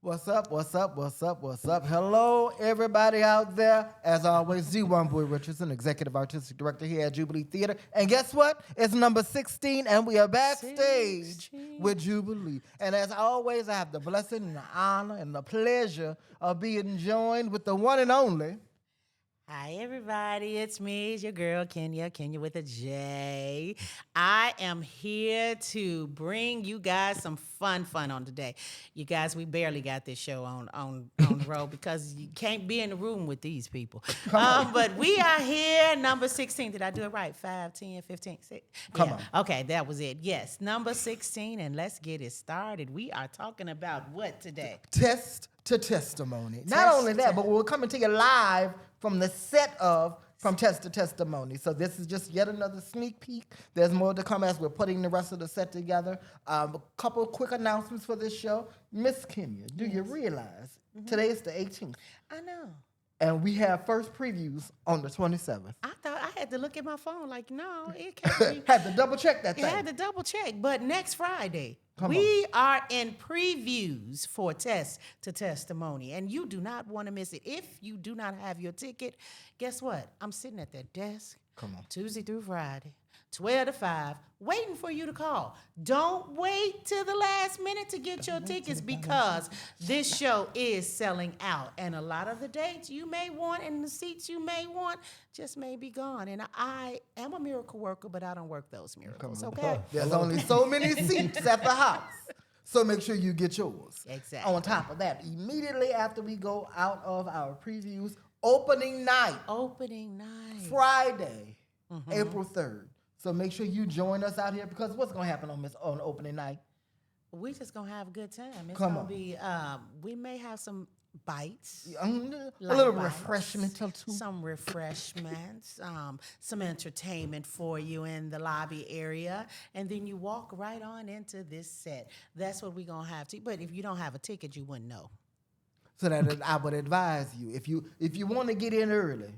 What's up? What's up? What's up? What's up? Hello, everybody out there. As always, Z. Wambui Richardson, Executive Artistic Director here at Jubilee Theatre. And guess what? It's number 16, and we are backstage 16. with Jubilee. And as always, I have the blessing and the honor and the pleasure of being joined with the one and only. Hi, everybody. It's me, it's your girl, Kenja with a J. I am here to bring you guys some fun on today. You guys, we barely got this show on the road because you can't be in the room with these people. But we are here, number 16. Did I do it right? 5, 10, 15, 6? Come yeah. on. Okay, that was it. Yes, number 16, and let's get it started. We are talking about what today? Test to Testimony. Not only that, but we're coming to you live from the set of From Test to Testimony. So this is just yet another sneak peek. There's more to come as we're putting the rest of the set together. A couple of quick announcements for this show. Miss Kenya, do you realize today is the 18th? I know. And we have first previews on the 27th. I thought I had to look at my phone like, no, it can't be. Had to double check that I thing. had to double check. But next Friday, Come we are in previews for Test to Testimony. And you do not want to miss it. If you do not have your ticket, guess what? I'm sitting at that desk Come on. Tuesday through Friday, 12 to 5, waiting for you to call. Don't wait till the last minute to get your tickets because this show is selling out. And a lot of the dates you may want and the seats you may want just may be gone. And I am a miracle worker, but I don't work those miracles, okay? There's only so many seats at the house. So make sure you get yours. Exactly. On top of that, immediately after we go out of our previews, opening night, Opening night. Friday, April 3rd. So make sure you join us out here because what's going to happen on opening night? We just going to have a good time. It's Come going on. to be, we may have some bites. A Light little bites, refreshment too. some refreshments, some entertainment for you in the lobby area, and then you walk right on into this set. That's what we're gonna have to. But if you don't have a ticket, you wouldn't know. So that I would advise you, if you want to get in early,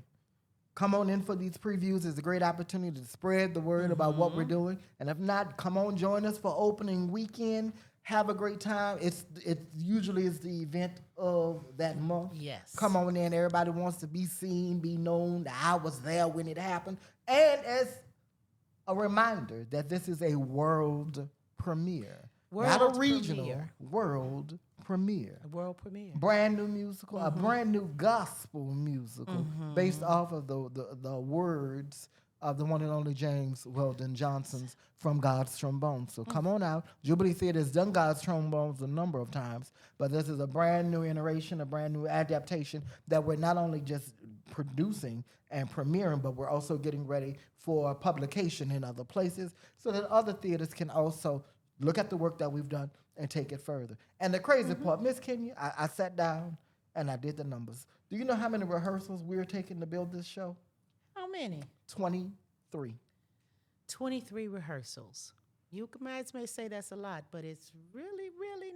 come on in for these previews. It's a great opportunity to spread the word about what we're doing. And if not, come on, join us for opening weekend. Have a great time. It usually is the event of that month. Yes. Come on in. Everybody wants to be seen, be known. That I was there when it happened. And as a reminder that this is a world premiere. Not a World regional, premiere. world premiere. A world premiere. Brand new musical, a brand new gospel musical based off of the words of the one and only James Weldon Johnson's From God's Trombone. So come on out. Jubilee Theatre has done God's Trombones a number of times, but this is a brand new iteration, a brand new adaptation that we're not only just producing and premiering, but we're also getting ready for publication in other places so that other theaters can also look at the work that we've done and take it further. And the crazy part, Miss Kenya, I sat down and I did the numbers. Do you know how many rehearsals we're taking to build this show? How many? 23. 23 rehearsals. You might say that's a lot, but it's really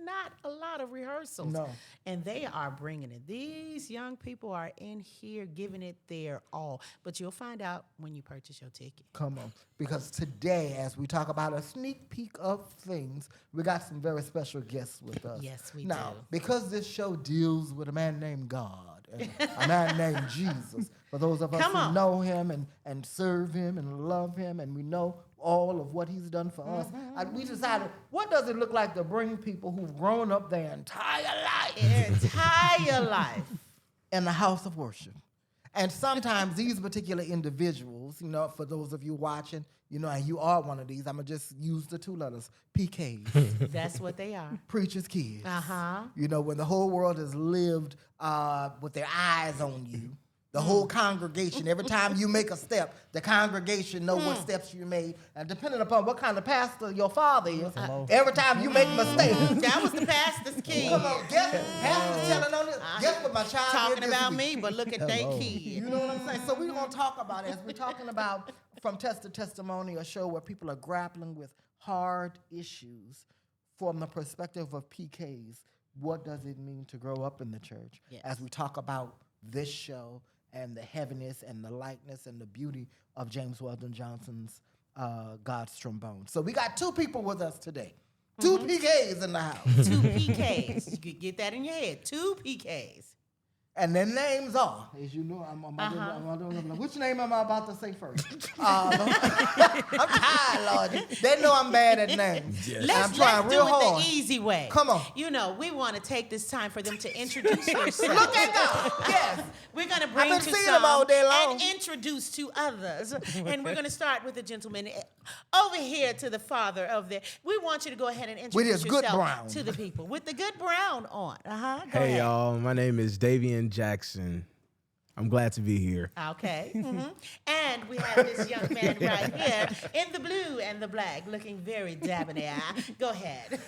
not a lot of rehearsals. No. And they are bringing it. These young people are in here giving it their all. But you'll find out when you purchase your ticket. Come on. Because today, as we talk about a sneak peek of things, we got some very special guests with us. Yes, we now, do. because this show deals with a man named God and a man named Jesus, for those of us Come who on. know him and serve him and love him and we know all of what he's done for us, we decided, what does it look like to bring people who've grown up their entire life in the house of worship? And sometimes these particular individuals, for those of you watching, and you are one of these, I'm going to just use the 2 letters, PKs. That's what they are. Preacher's kids. Uh-huh. When the whole world has lived with their eyes on you, the whole congregation, every time you make a step, the congregation know what steps you made. And depending upon what kind of pastor your father is, every time you make mistakes. That was the pastor's kid. Come on, pastor's telling on this. Guess what my child Talking did this about week? me, but look at they kid. You know what I'm saying? So we're going to talk about it as we're talking about From Test to Testimony, a show where people are grappling with hard issues from the perspective of PKs. What does it mean to grow up in the church? Yes. As we talk about this show and the heaviness and the lightness and the beauty of James Weldon Johnson's God's Trombone. So we got 2 people with us today. Two PKs in the house. 2 PKs. You could get that in your head. 2 PKs. And their names are, as you know, which name am I about to say first? I'm tired, Lord. They know I'm bad at names. Yes. I'm trying let's real do it hard. the easy way. Come on. You know, we want to take this time for them to introduce themselves. Look at God. Yes. We're going to bring I've to been seeing some them all day long. and introduce to others. And we're going to start with the gentleman over here to the father of the. We want you to go ahead and introduce yourself to the people with the good brown on. Go hey, ahead. y'all. My name is Davian Jackson. I'm glad to be here. Okay. And we have this young man right here in the blue and the black looking very debonair. Go ahead.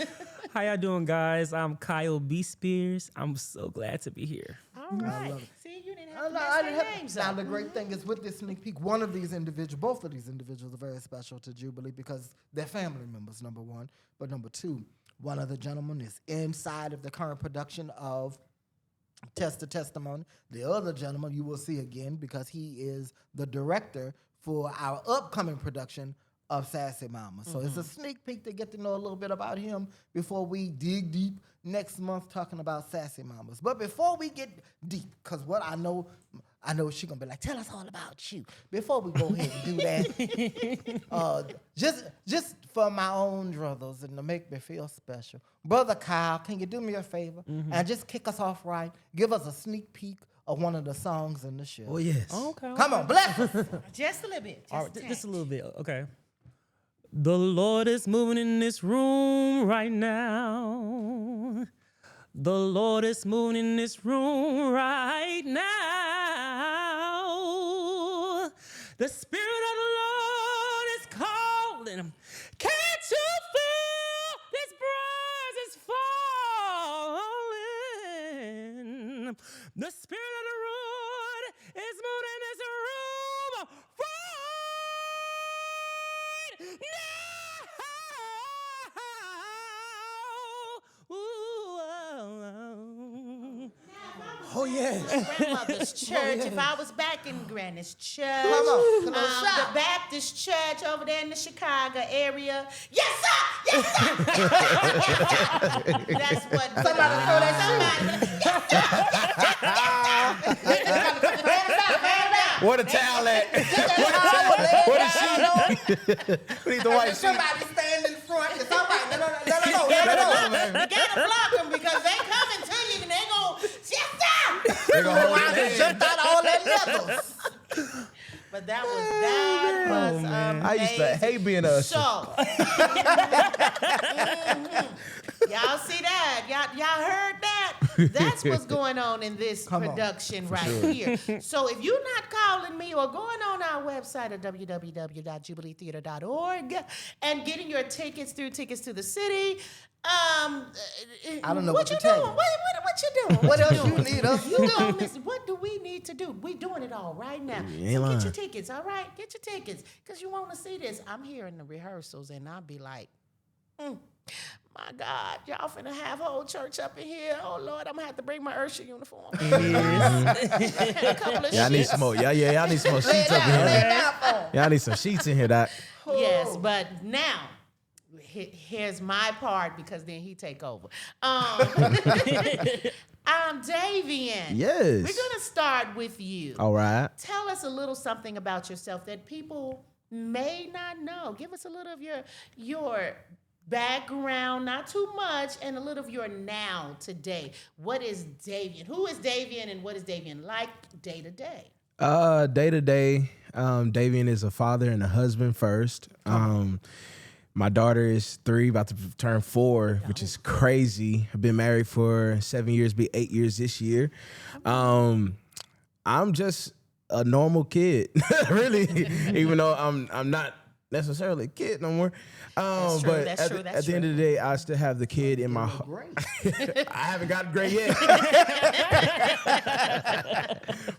How y'all doing, guys? I'm Kyle B. Spears. I'm so glad to be here. All right. See, you didn't have to I mess didn't their have- names Now, up. the great thing is with this sneak peek, both of these individuals are very special to Jubilee because they're family members, number one. But number two, one of the gentlemen is inside of the current production of Test the Testimony. The other gentleman you will see again because he is the director for our upcoming production of Sassy Mama. So it's a sneak peek to get to know a little bit about him before we dig deep next month talking about Sassy Mamas. But before we get deep, because what I know she's going to be like, tell us all about you. Before we go ahead and do that, just for my own brothers and to make me feel special, Brother Kyle, can you do me a favor and just kick us off right? Give us a sneak peek of one of the songs in the show. Oh, yes. Okay. Come on, bless us. Just a little bit. All right, Just just a little bit. Okay. The Lord is moving in this room right now. The Lord is moving in this room right now. The Spirit of the Lord is calling. Can't you feel this presence falling? The Spirit of the Lord is moving in this room right now. Oh, yes. Grandmother's church. If I was back in Granny's church, Come on, the Baptist church over there in the Chicago area. Yes, sir. Yes, sir. That's what. Somebody throw that Where the towel at? What is she? We need the white sheet. Somebody stand in front. It's all right. Let her know. You gotta block them because they coming to you and they go, yes, sir. They gonna hold I your just jumped out all that leather. But that was I used to hate being a usher. so. Y'all see that? Y'all heard that? That's what's going on in this production here. So if you're not calling me or going on our website at www.jubileetheatre.org and getting your tickets through Tickets to the City, I don't know what what you to tell doing? you. What you doing? What else you need us to do? Listen, what do we need to do? We doing it all right now. You ain't So lying. get your tickets, all right? Get your tickets because you want to see this. I'm here in the rehearsals and I'll be like, my God, y'all finna have a whole church up in here. Oh, Lord, I'm going to have to bring my Ursha uniform. A couple of Y'all need sheets. some more. Yeah, y'all need some more sheets up in here. Y'all need some sheets in here, Doc. Yes, but now, here's my part because then he take over. Davian. Yes. We're going to start with you. All right. Tell us a little something about yourself that people may not know. Give us a little of your background, not too much, and a little of your now today. What is Davian? Who is Davian and what is Davian like day to day? Day to day, Davian is a father and a husband first. My daughter is 3, about to turn 4, which is crazy. I've been married for 7 years, be 8 years this year. I'm just a normal kid, really, even though I'm not necessarily a kid no more. That's true, But that's true, that's at the end of the day, I still have the kid in my heart. I haven't gotten great yet.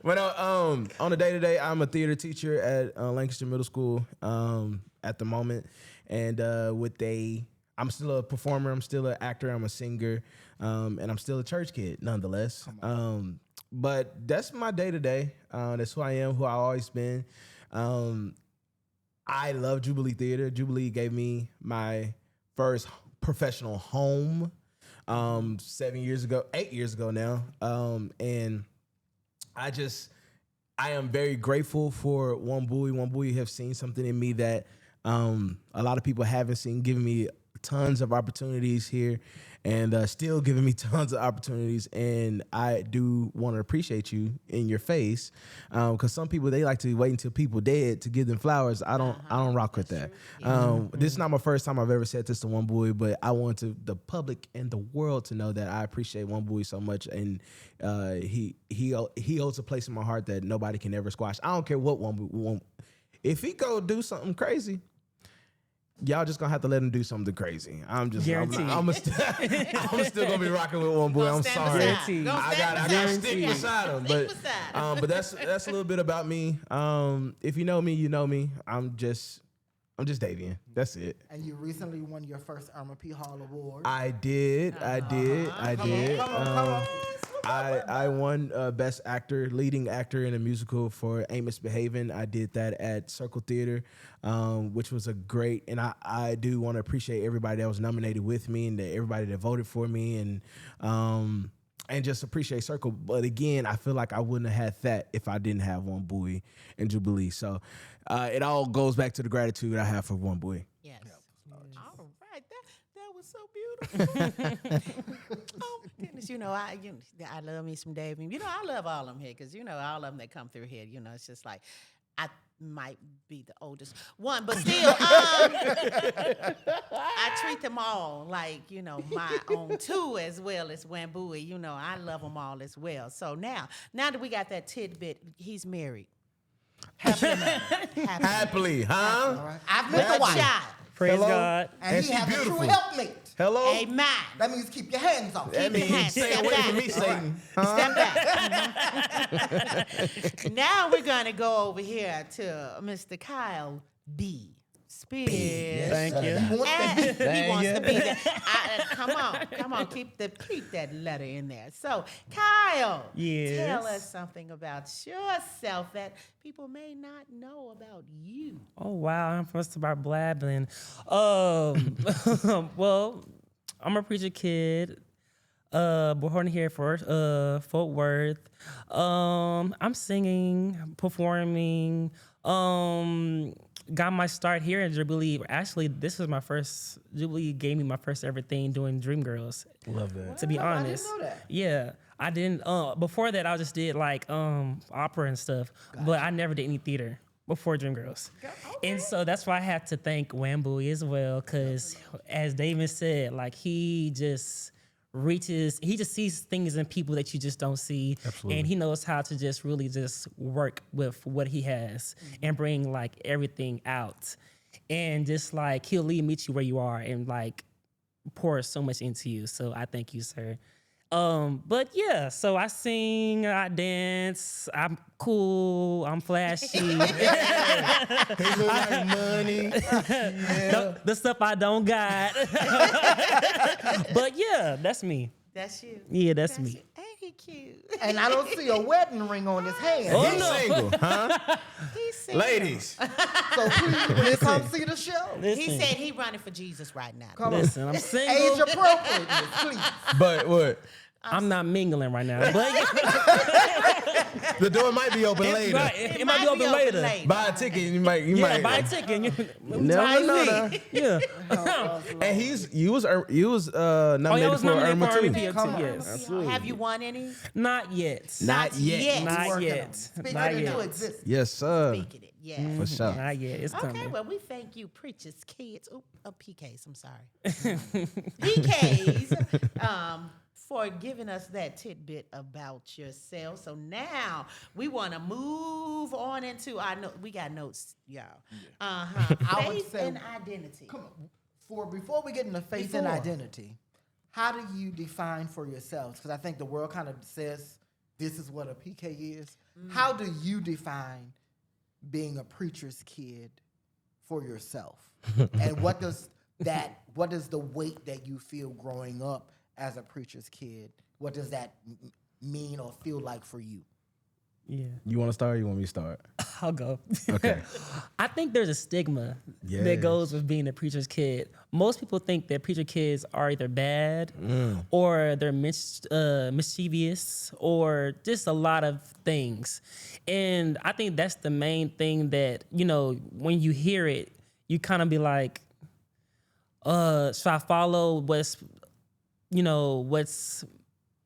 But on a day-to-day, I'm a theater teacher at Lancaster Middle School at the moment. And I'm still a performer, I'm still an actor, I'm a singer, and I'm still a church kid nonetheless. But that's my day-to-day. That's who I am, who I've always been. I love Jubilee Theatre. Jubilee gave me my first professional home 8 years ago now. And I am very grateful for Wambui. Wambui have seen something in me that a lot of people haven't seen, giving me tons of opportunities here and still giving me tons of opportunities. And I do want to appreciate you in your face because some people, they like to wait until people dead to give them flowers. I don't rock with that. This is not my first time I've ever said this to Wambui, but I want the public and the world to know that I appreciate Wambui so much. And he holds a place in my heart that nobody can ever squash. I don't care what Wambui, if he go do something crazy, y'all just gonna have to let him do something crazy. I'm still gonna be rocking with Wambui. I'm sorry. I gotta stick beside him. But that's a little bit about me. If you know me, you know me. I'm just Davian. That's it. And you recently won your first Irma P. Hall Award. I did. Come on. I won Best Actor, Leading Actor in a Musical for Ain't Misbehaving. I did that at Circle Theater, which was a great, and I do want to appreciate everybody that was nominated with me and everybody that voted for me and just appreciate Circle. But again, I feel like I wouldn't have had that if I didn't have Wambui and Jubilee. So it all goes back to the gratitude I have for Wambui. Yes. All right. That was so beautiful. Oh my goodness. I love me some Davian. I love all of them here because all of them that come through here. It's just like I might be the oldest one, but still, I treat them all like my own too, as well as Wambui. I love them all as well. So now that we got that tidbit, he's married. Happily, huh? All right. I've met the wife. Praise Hello? God. And he she's has beautiful. a true helpmate. Hello? Amen. That means keep your hands off. That means stay away from me, Satan. Step back. Now we're going to go over here to Mr. Kyle B. Spears. Thank you. And he wants to be there. Come on, keep that letter in there. So, Kyle, Yes. tell us something about yourself that people may not know about you. Oh wow, I'm supposed to start blabbing. Well, I'm a preacher kid. Born here for Fort Worth. I'm singing, performing. Got my start here in Jubilee. Actually, this was my first. Jubilee gave me my first ever thing doing Dreamgirls. Love that. To be honest, I didn't know that. yeah, I didn't. Before that, I just did like opera and stuff, but I never did any theater before Dreamgirls. Okay. And so that's why I have to thank Wambui as well, because as David said, like he just sees things in people that you just don't see. Absolutely. And he knows how to just really just work with what he has and bring like everything out. And just like he'll meet you where you are and like pour so much into you. So I thank you, sir. But yeah, so I sing, I dance, I'm cool, I'm flashy. He look like money. The stuff I don't got. But yeah, that's me. That's you. Yeah, that's me. You. Ain't he cute? And I don't see a wedding ring on his hand. Oh, He's no. single, huh? He's single. Ladies. So please, when you come see the show, Listen, He said he running for Jesus right now. come listen, I'm on. single. Age appropriateness, please. But what? I'm not mingling right now. But The door might be open later. right, it might be open later. Buy a ticket, you might. Buy a ticket. Never know. Yeah. And you was nominated for Irma too. Come on. Yes. Have you won any? Not yet. Not yet. Not Working on yet. it. Speak Not it into yet. existence. Yes, sir. Speaking it, yeah. For sure. Not yet. It's Okay, coming. well, we thank you, preachers, kids, PKs, I'm sorry. PKs, for giving us that tidbit about yourself. So now we want to move on into our notes. We got notes, y'all. I would Faith say- and identity. Come on. Before we get into faith and identity, how do you define for yourselves? Because I think the world kind of says this is what a PK is. How do you define being a preacher's kid for yourself? And what is the weight that you feel growing up as a preacher's kid? What does that mean or feel like for you? Yeah. You want to start or you want me to start? I'll go. Okay. I think there's a stigma Yes. that goes with being a preacher's kid. Most people think that preacher kids are either bad or they're mischievous or just a lot of things. And I think that's the main thing that, when you hear it, you kind of be like, should I follow what's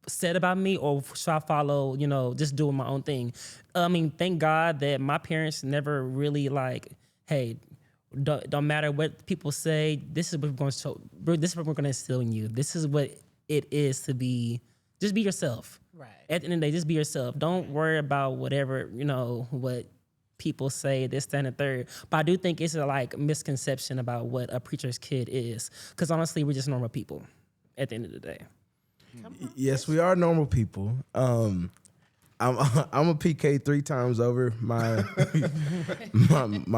said about me, or should I follow, just doing my own thing? I mean, thank God that my parents never really like, hey, don't matter what people say. This is what we're going to show. This is what we're going to instill in you. This is what it is to be. Just be yourself. Right. At the end of the day, just be yourself. Don't worry about whatever what people say, this, that, and the third. But I do think it's a misconception about what a preacher's kid is, because honestly, we're just normal people. At the end of the day. Yes, we are normal people. I'm a PK 3 times over. My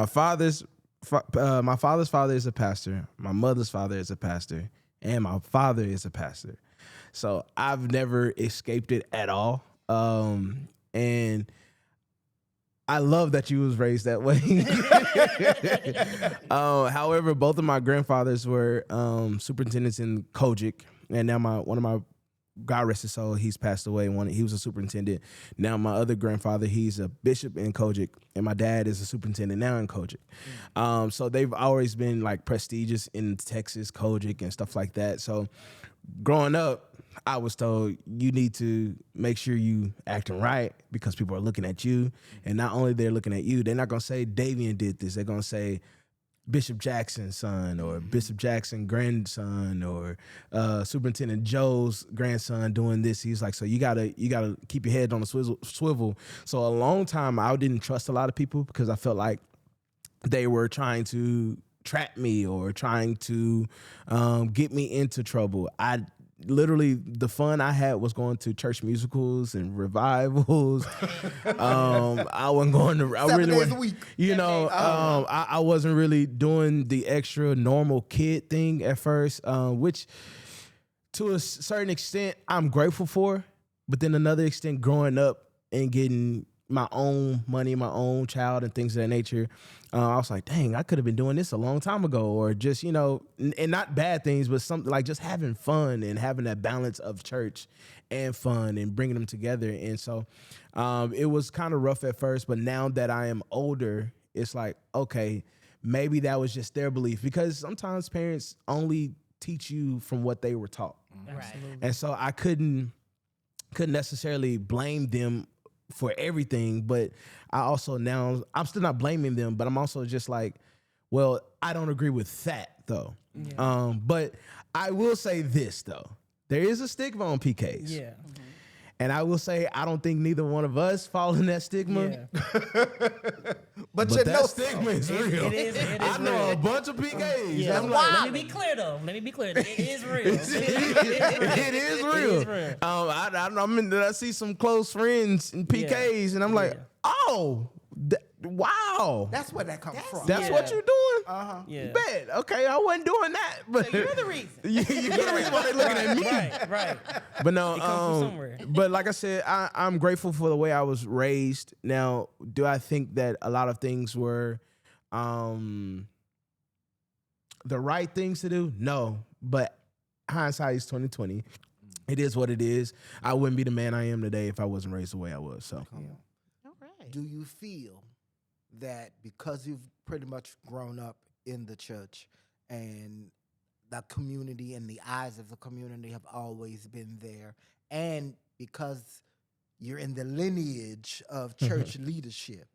father's father is a pastor. My mother's father is a pastor, and my father is a pastor. So I've never escaped it at all. And I love that you was raised that way. However, both of my grandfathers were superintendents in Kojic, and now one of my, God rest his soul, he's passed away. He was a superintendent. Now my other grandfather, he's a bishop in Kojic, and my dad is a superintendent now in Kojic. So they've always been prestigious in Texas, Kojic, and stuff like that. So growing up, I was told you need to make sure you acting right because people are looking at you, and not only they're looking at you, they're not gonna say Davian did this. They're gonna say Bishop Jackson's son, or Bishop Jackson grandson, or Superintendent Joe's grandson doing this. He's like, so you gotta keep your head on the swivel. So a long time I didn't trust a lot of people because I felt like they were trying to trap me or trying to get me into trouble. Literally, the fun I had was going to church musicals and revivals. I wasn't going to. I 7 really days wasn't, a week. I wasn't really doing the extra normal kid thing at first, which to a certain extent I'm grateful for. But then another extent, growing up and getting my own money, my own child, and things of that nature, I was like, dang, I could have been doing this a long time ago, or just, and not bad things, but something like just having fun and having that balance of church and fun and bringing them together. And so it was kind of rough at first, but now that I am older, it's like, okay, maybe that was just their belief, because sometimes parents only teach you from what they were taught. Right. And so I couldn't necessarily blame them for everything, but I also now, I'm still not blaming them, but I'm also just like, well, I don't agree with that though. Yeah. But I will say this though, there is a stigma on PKs. Yeah. And I will say, I don't think neither one of us fall in that stigma. Yeah. But that stigma is real. It is I know real. a bunch of PKs. Yeah. I'm like, Let me be clear though. It is real. it is real. I see some close friends in PKs, and I'm like, oh, wow. That's where that comes from. That's Yeah. what you're doing? Yeah. Bet. Okay, I wasn't doing that. But So you're the reason. you're the reason why they're looking at me. Right. But no, It comes from somewhere. but like I said, I'm grateful for the way I was raised. Now, do I think that a lot of things were the right things to do? No, but hindsight is 2020. It is what it is. I wouldn't be the man I am today if I wasn't raised the way I was. So, All right. Do you feel that because you've pretty much grown up in the church and the community and the eyes of the community have always been there, and because you're in the lineage of church leadership,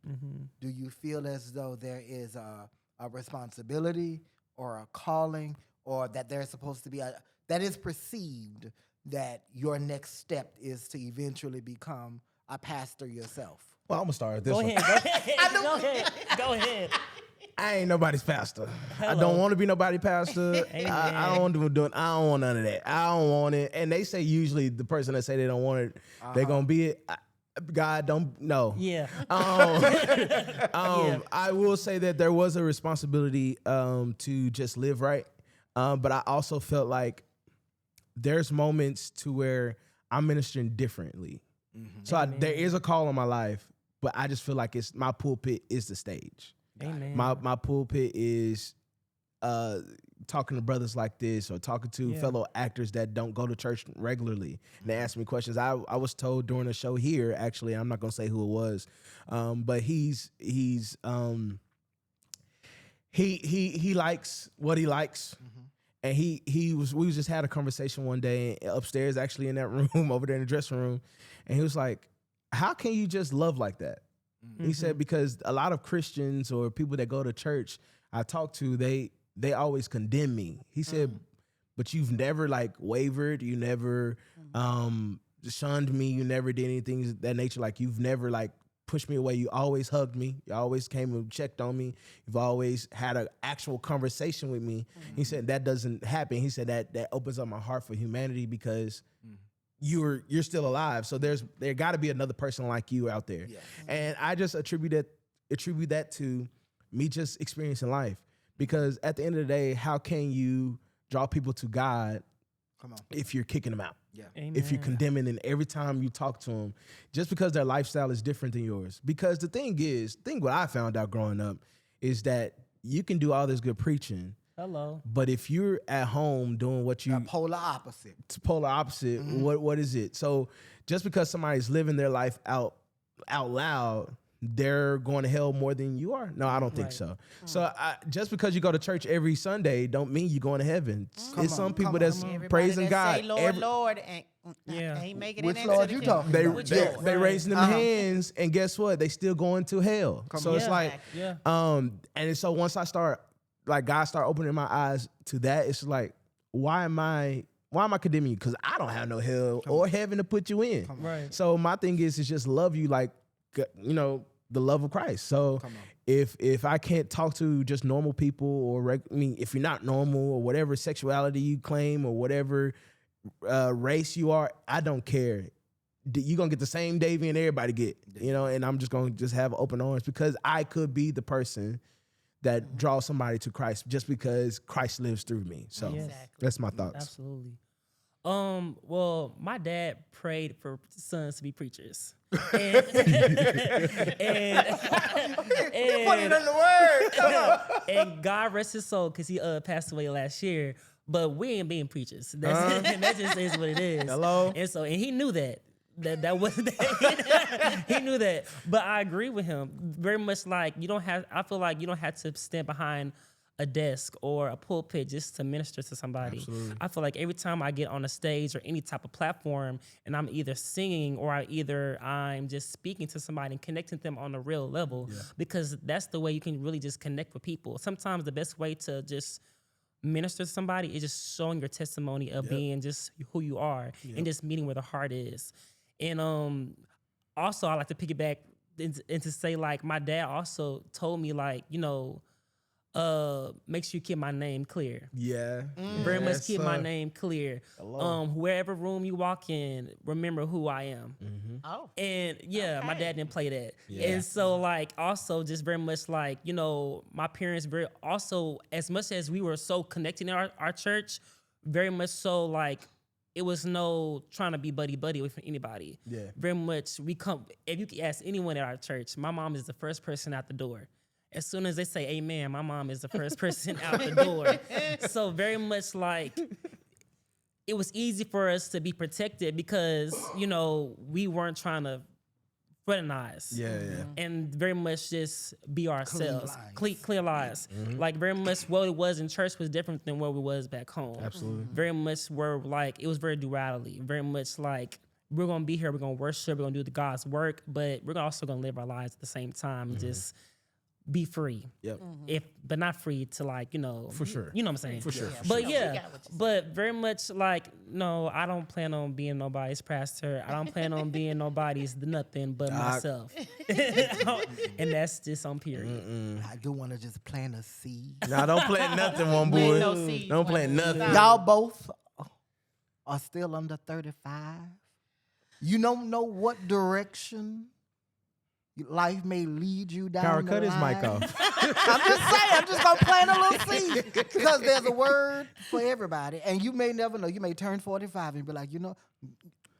do you feel as though there is a responsibility or a calling, or that there's supposed to be that is perceived that your next step is to eventually become a pastor yourself? well, I'm gonna start with this Go one. ahead. Go ahead. I ain't nobody's pastor. I Hello. don't want to be nobody's pastor. Amen. I don't want to I don't want none of that. I don't want it. And they say usually the person that say they don't want it, they're gonna be it. God don't know. Yeah. I will say that there was a responsibility to just live right, but I also felt like there's moments to where I'm ministering differently. So there is a call on my life, but I just feel like it's my pulpit is the stage. Amen. My pulpit is talking to brothers like this or talking to fellow actors that don't go to church regularly. And they ask me questions. I was told during a show here, actually, I'm not gonna say who it was, but he likes what he likes. And we was just had a conversation one day upstairs, actually in that room over there in the dressing room, and he was like, "How can you just love like that?" He said, because a lot of Christians or people that go to church I talk to, they always condemn me. He said, but you've never like wavered, you never shunned me, you never did anything of that nature. Like you've never like pushed me away. You always hugged me. You always came and checked on me. You've always had an actual conversation with me. He said that doesn't happen. He said that opens up my heart for humanity because you're still alive. So there got to be another person like you out there. And I just attribute that to me just experiencing life. Because at the end of the day, how can you draw people to God if you're kicking them out? If you're condemning, and every time you talk to them, just because their lifestyle is different than yours. Because the thing what I found out growing up is that you can do all this good preaching. But if you're at home doing what you polar opposite. What is it? So just because somebody's living their life out loud, they're going to hell more than you are? No, I don't think so. So just because you go to church every Sunday don't mean you're going to heaven. It's some people that's praising God. Say, Lord, Lord, ain't making Which it Lord into you the talking kingdom. about? They raising them hands, and guess what? They still going to hell. So it's like, and so once I start, like God start opening my eyes to that, it's like, why am I condemning you? Because I don't have no hell or heaven to put you in. So my thing is just love you like, the love of Christ. So if I can't talk to just normal people or if you're not normal or whatever sexuality you claim or whatever race you are, I don't care. You're going to get the same Davian everybody get, and I'm just going to just have open arms because I could be the person that draws somebody to Christ just because Christ lives through me. So that's my thoughts. Absolutely. Well, my dad prayed for sons to be preachers. And Put it in the word. Come on. And God rest his soul because he passed away last year. But we ain't being preachers. That just is what it is. Hello. And he knew that. That wasn't he knew that. But I agree with him. Very much like I feel like you don't have to stand behind a desk or a pulpit just to minister to somebody. Absolutely. I feel like every time I get on a stage or any type of platform and I'm either singing or I'm just speaking to somebody and connecting them on a real level, because that's the way you can really just connect with people. Sometimes the best way to just minister to somebody is just showing your testimony of being just who you are and just meeting where the heart is. And also I like to piggyback and to say, like, my dad also told me, like, make sure you keep my name clear. Very much keep my name clear. Wherever room you walk in, remember who I am. And my dad didn't play that. And so, like, also just very much like, my parents very also, as much as we were so connected in our church, very much so, like, it was no trying to be buddy with anybody. Very much if you could ask anyone at our church, my mom is the first person out the door. As soon as they say amen, my mom is the first person out the door. So very much like it was easy for us to be protected because, we weren't trying to fraternize. And very much just be ourselves. Clear lies. Like very much what it was in church was different than what it was back home. Absolutely. Very much where like it was very duality. Very much like we're gonna be here, we're gonna worship, we're gonna do the God's work, but we're also gonna live our lives at the same time and just be free. But not free to, like, For sure. You know what I'm saying? For sure. But but very much like, no, I don't plan on being nobody's pastor. I don't plan on being nobody's nothing but myself. And that's just on period. I do want to just plant a seed. Nah, don't plant nothing, one We ain't boy. no seeds, Don't plant nothing. Y'all both are still under 35. You don't know what direction life may lead you down Power the cut his line. mic off. I'm just saying, I'm just going to plant a little seed because there's a word for everybody. And you may never know. You may turn 45 and be like,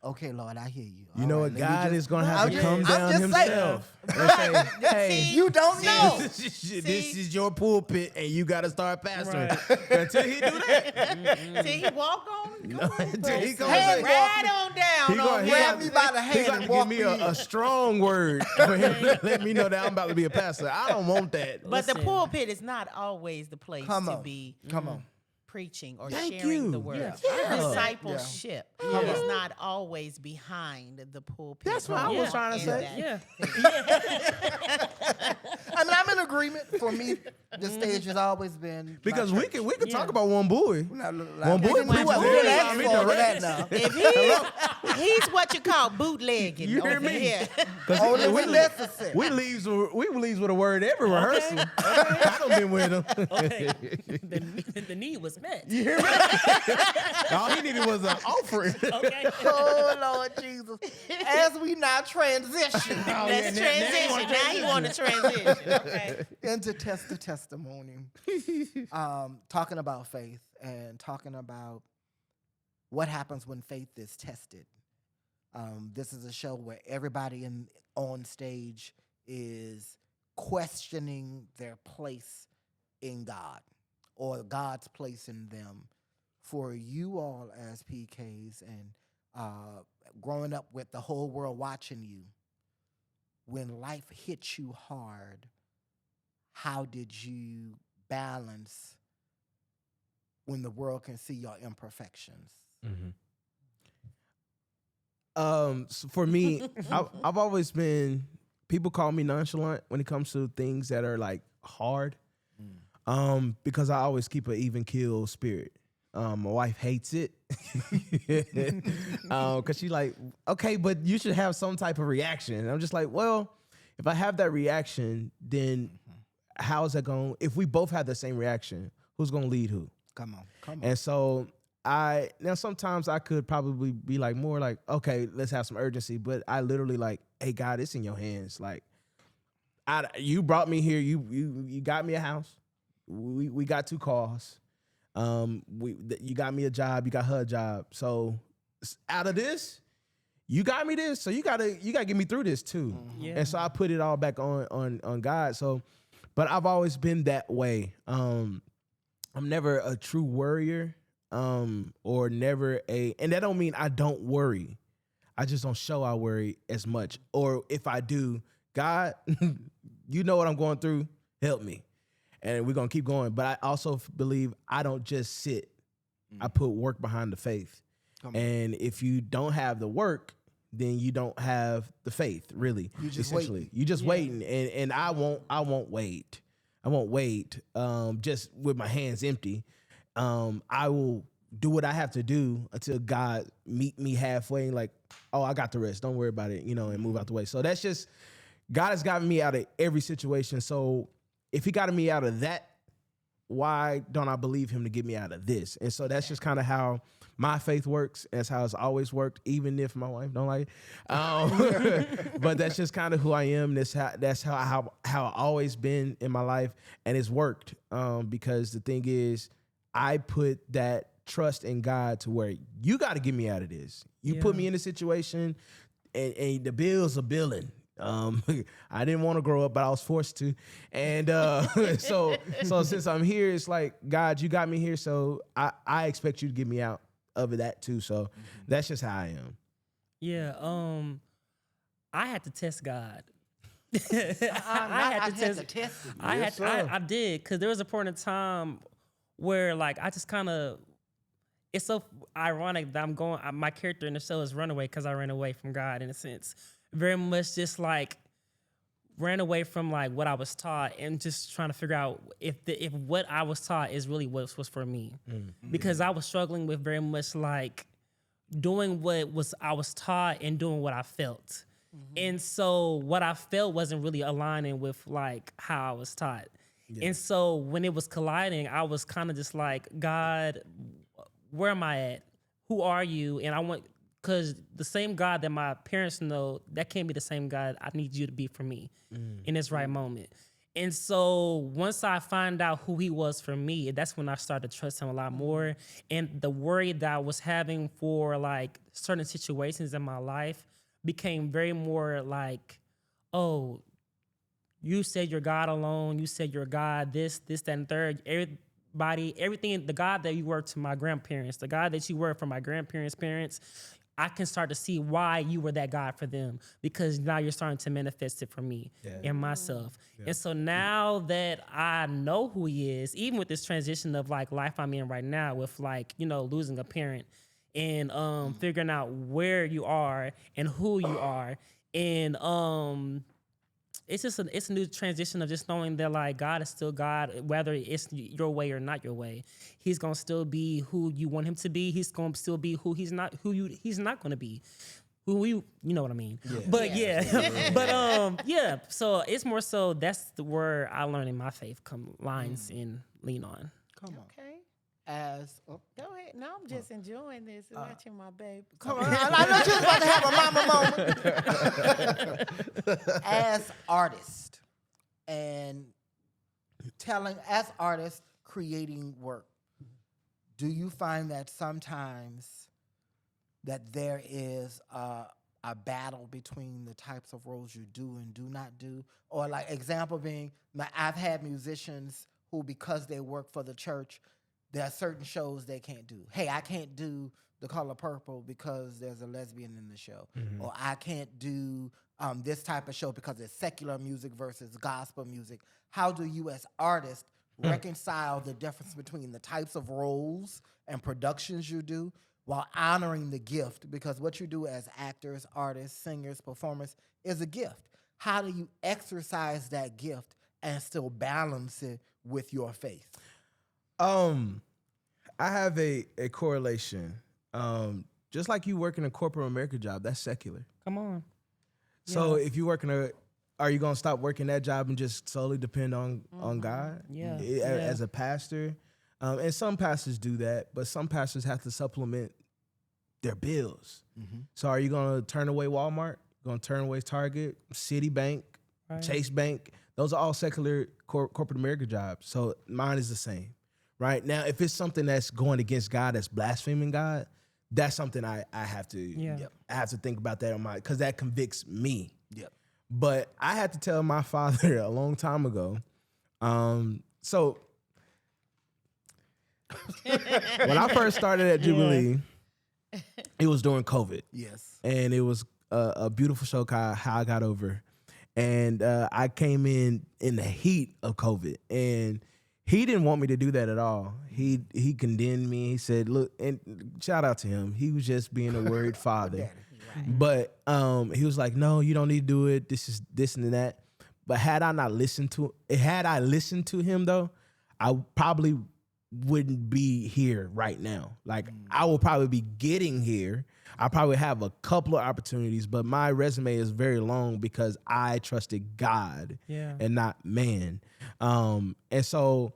Okay, Lord, I hear you. You All know right, what? let me God just- is going to have to I'm come just- down I'm just saying. himself and say, hey, You don't know. this is your pulpit and you got to start pastoring. Right. Until he do that. See, he walk on. Come on, Until he Preston. comes and Right on down. He gonna- on he Grab got- me by the He hand got and to give walk me me in. a strong word for him to let me know that I'm about to be a pastor. I don't want that. But the Listen. pulpit is not always the place Come to on. be Come on. preaching or Thank sharing the you. word. Yeah. Discipleship is not always behind the pulpit. That's what I was trying to in say. that Yeah. I mean, I'm in agreement. For me, the stage has always been Because my we church. can talk about Wambui. Wambui Wambui we preaches didn't every ask time he for all of directs. that now. If he's what you call bootlegging You hear over me? here. Only when necessary. We leaves with a word every rehearsal. I don't been with him. Okay. the need was met. You hear me? All he needed was an offering. Okay. Oh, Lord Jesus. As we now transition Let's transition. Now he want to transition. Okay. into testimony, talking about faith and talking about what happens when faith is tested. This is a show where everybody on stage is questioning their place in God or God's place in them. For you all as PKs and growing up with the whole world watching you, when life hits you hard, how did you balance when the world can see your imperfections? So for me, I've always been. People call me nonchalant when it comes to things that are like hard, because I always keep an even keel spirit. My wife hates it because she's like, okay, but you should have some type of reaction. And I'm just like, well, if I have that reaction, then how's that going? If we both have the same reaction, who's going to lead who? Come on. And so now sometimes I could probably be like more like, okay, let's have some urgency. But I literally like, hey, God, it's in your hands. Like, you brought me here. You got me a house. We got 2 cars. You got me a job. You got her a job. So out of this, you got me this. So you gotta get me through this too. Yeah. And so I put it all back on God. So, but I've always been that way. I'm never a true worrier. Or never and that don't mean I don't worry. I just don't show I worry as much. Or if I do, God, you know what I'm going through, help me. And we're going to keep going. But I also believe I don't just sit. I put work behind the faith. And if you don't have the work, then you don't have the faith, really. You just essentially. waiting. You just waiting. And I won't wait. I won't wait just with my hands empty. I will do what I have to do until God meet me halfway. Like, oh, I got the rest. Don't worry about it, and move out the way. So that's just, God has gotten me out of every situation. So if he got me out of that, why don't I believe him to get me out of this? And so that's just kind of how my faith works. That's how it's always worked, even if my wife don't like it. But that's just kind of who I am. That's how I always been in my life. And it's worked because the thing is, I put that trust in God to where you got to get me out of this. You put me in a situation and the bills are billing. I didn't want to grow up, but I was forced to. And so since I'm here, it's like, God, you got me here. So I expect you to get me out of that too. So that's just how I am. Yeah. I had to test God. I had to test it. I did, because there was a point in time where like I just kind of, it's so ironic that my character in the show is Runaway because I ran away from God in a sense. Very much just like ran away from like what I was taught and just trying to figure out if what I was taught is really what was for me. Because I was struggling with very much like doing what I was taught and doing what I felt. And so what I felt wasn't really aligning with like how I was taught. And so when it was colliding, I was kind of just like, God, where am I at? Who are you? And because the same God that my parents know, that can't be the same God I need you to be for me in this right moment. And so once I find out who he was for me, that's when I started to trust him a lot more. And the worry that I was having for like certain situations in my life became very more like, oh, you said you're God alone. You said you're God, this, that, and third. Everything, the God that you were to my grandparents, the God that you were for my grandparents' parents, I can start to see why you were that God for them, because now you're starting to manifest it for me and myself. Yeah. And so now that I know who he is, even with this transition of like life I'm in right now with like, you know, losing a parent and figuring out where you are and who you are. And it's a new transition of just knowing that like God is still God, whether it's your way or not your way. He's gonna still be who you want him to be. He's gonna still be who he's not gonna be. Who you know what I mean. Yeah. But yeah. So it's more so that's the word I learned in my faith lines and lean on. Come on. Okay. Go ahead. No, I'm just enjoying this. Watching my baby. Come on. I know you was about to have a mama moment. As artists and as artists creating work, do you find that sometimes that there is a battle between the types of roles you do and do not do? Or like example being, I've had musicians who, because they work for the church, there are certain shows they can't do. Hey, I can't do The Color Purple because there's a lesbian in the show. Mm-hmm. Or I can't do this type of show because it's secular music versus gospel music. How do you as artists reconcile the difference between the types of roles and productions you do while honoring the gift? Because what you do as actors, artists, singers, performers is a gift. How do you exercise that gift and still balance it with your faith? I have a correlation. Just like you working a corporate America job, that's secular. Come on. So if you working are you gonna stop working that job and just solely depend on God? Yeah. As a pastor, and some pastors do that, but some pastors have to supplement their bills. Mm-hmm. So are you gonna turn away Walmart? Gonna turn away Target, Citibank, right. Chase Bank? Those are all secular corporate America jobs. So mine is the same. Right now, if it's something that's going against God, that's blaspheming God, that's something I have to I have to think about that because that convicts me. Yep. But I had to tell my father a long time ago. So when I first started at Jubilee, it was during COVID. Yes, and it was a beautiful show called How I Got Over, and I came in the heat of COVID and. He didn't want me to do that at all. He condemned me. He said, look, and shout out to him. He was just being a worried father. Right. But he was like, no, you don't need to do it. This is this and that. But had I listened to him though, I probably wouldn't be here right now. Like I will probably be getting here. I probably have a couple of opportunities, but my resume is very long because I trusted God and not man. And so